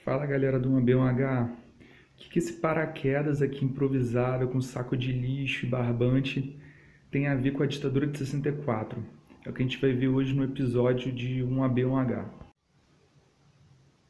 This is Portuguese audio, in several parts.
Fala galera do 1B1H, o que esse paraquedas aqui improvisado com saco de lixo e barbante tem a ver com a ditadura de 64? É o que a gente vai ver hoje no episódio de 1AB1H.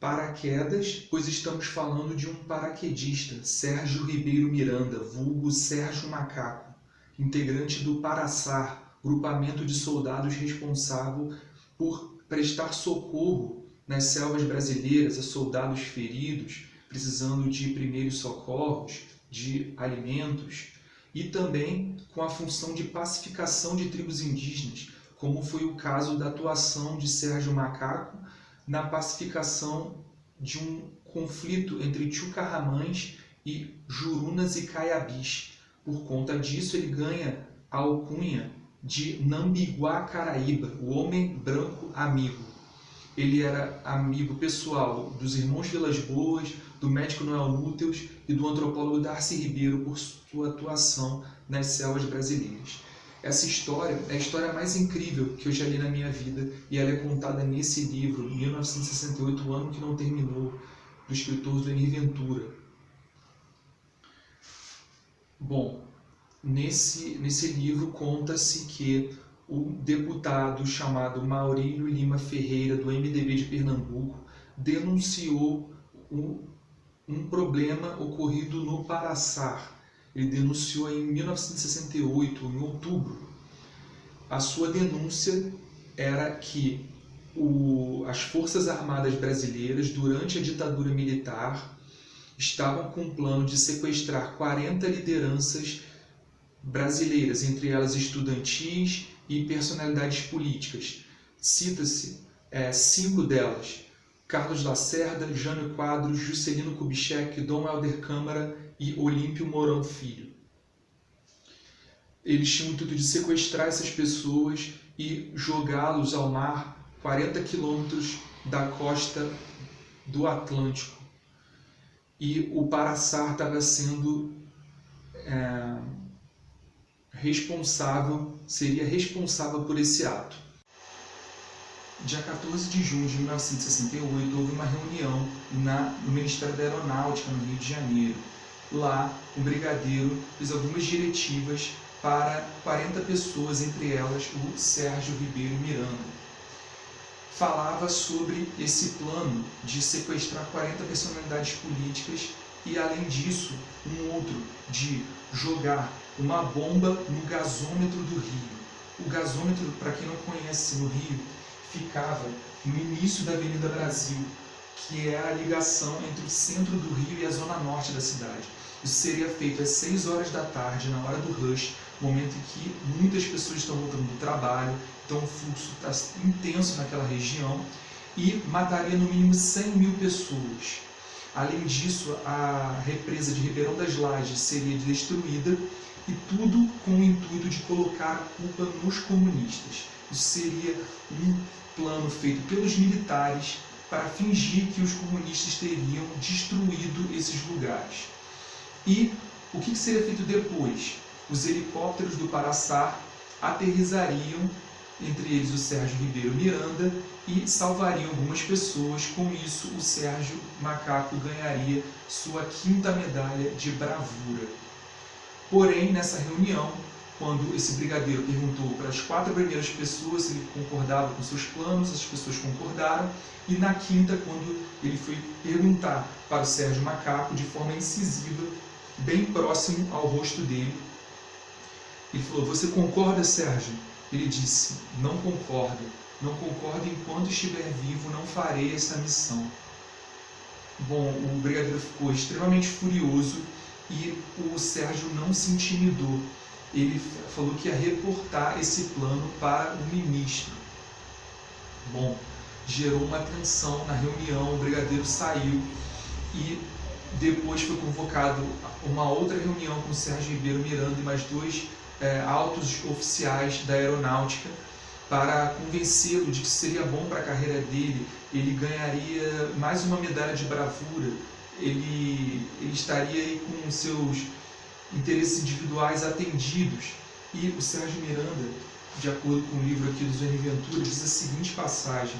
Paraquedas, pois estamos falando de um paraquedista, Sérgio Ribeiro Miranda, vulgo Sérgio Macaco, integrante do Paraçar, grupamento de soldados responsável por prestar socorro nas selvas brasileiras a soldados feridos, precisando de primeiros socorros, de alimentos, e também com a função de pacificação de tribos indígenas, como foi o caso da atuação de Sérgio Macaco na pacificação de um conflito entre Tchucarramães e Jurunas e Caiabis. Por conta disso, ele ganha a alcunha de Nambiguá Caraíba, o homem branco amigo. Ele era amigo pessoal dos irmãos Vilas Boas, do médico Noel Lúteus e do antropólogo Darcy Ribeiro por sua atuação nas selvas brasileiras. Essa história é a história mais incrível que eu já li na minha vida e ela é contada nesse livro, 1968, o ano que não terminou, do escritor Zuenir Ventura. Bom, nesse livro conta-se que o deputado chamado Maurílio Lima Ferreira, do MDB de Pernambuco, denunciou um problema ocorrido no Paraçar. Ele denunciou em 1968, em outubro. A sua denúncia era que as Forças Armadas Brasileiras, durante a ditadura militar, estavam com o plano de sequestrar 40 lideranças brasileiras, entre elas estudantis e personalidades políticas. Cita-se 5 delas: Carlos Lacerda, Jânio Quadros, Juscelino Kubitschek, Dom Helder Câmara e Olímpio Mourão Filho. Eles tinham o intuito de sequestrar essas pessoas e jogá-los ao mar 40 quilômetros da costa do Atlântico. E o Paraçar estava sendo seria responsável por esse ato. Dia 14 de junho de 1968, houve uma reunião no Ministério da Aeronáutica, no Rio de Janeiro. Lá, o brigadeiro fez algumas diretivas para 40 pessoas, entre elas o Sérgio Ribeiro Miranda. Falava sobre esse plano de sequestrar 40 personalidades políticas e, além disso, um outro de jogar uma bomba no gasômetro do Rio. O gasômetro, para quem não conhece, no Rio, ficava no início da Avenida Brasil, que é a ligação entre o centro do Rio e a zona norte da cidade. Isso seria feito às 6 horas da tarde, na hora do rush, momento em que muitas pessoas estão voltando do trabalho, então o fluxo está intenso naquela região e mataria no mínimo 100 mil pessoas. Além disso, a represa de Ribeirão das Lajes seria destruída e tudo com o intuito de colocar a culpa nos comunistas. Isso seria um plano feito pelos militares para fingir que os comunistas teriam destruído esses lugares. E o que seria feito depois? Os helicópteros do Paraçar aterrissariam, entre eles o Sérgio Ribeiro Miranda, e salvariam algumas pessoas. Com isso, o Sérgio Macaco ganharia sua 5ª medalha de bravura. Porém, nessa reunião, quando esse brigadeiro perguntou para as 4 primeiras pessoas se ele concordava com seus planos, as pessoas concordaram, e na 5ª, quando ele foi perguntar para o Sérgio Macaco, de forma incisiva, bem próximo ao rosto dele, ele falou: "Você concorda, Sérgio?" Ele disse: "Não concordo. Não concordo, enquanto estiver vivo, não farei essa missão." Bom, o brigadeiro ficou extremamente furioso e o Sérgio não se intimidou. Ele falou que ia reportar esse plano para o ministro. Bom, gerou uma tensão na reunião, o brigadeiro saiu e depois foi convocado uma outra reunião com o Sérgio Ribeiro Miranda e mais 2 altos oficiais da aeronáutica para convencê-lo de que seria bom para a carreira dele, ele ganharia mais uma medalha de bravura, ele estaria aí com seus interesses individuais atendidos. E o Sérgio Miranda, de acordo com o livro aqui do Zuenir Ventura, diz a seguinte passagem: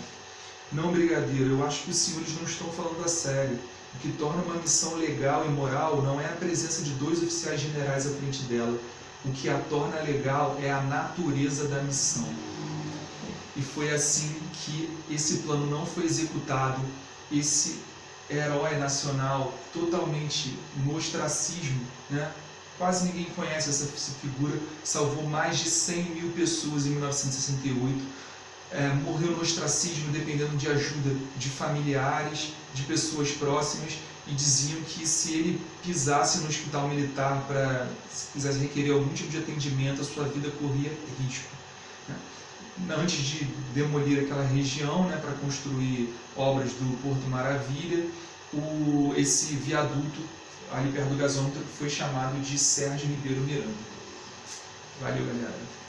Não, brigadeiro, eu acho que os senhores não estão falando a sério. O que torna uma missão legal e moral não é a presença de 2 oficiais generais à frente dela. O que a torna legal é a natureza da missão. E foi assim que esse plano não foi executado. Esse herói nacional totalmente no ostracismo, né? Quase ninguém conhece essa figura, salvou mais de 100 mil pessoas em 1968, morreu no ostracismo dependendo de ajuda de familiares, de pessoas próximas, e diziam que se ele pisasse no hospital militar para, se quisesse requerer algum tipo de atendimento, a sua vida corria risco. Antes de demolir aquela região, né, para construir obras do Porto Maravilha, esse viaduto ali perto do gasômetro foi chamado de Sérgio Ribeiro Miranda. Valeu, galera!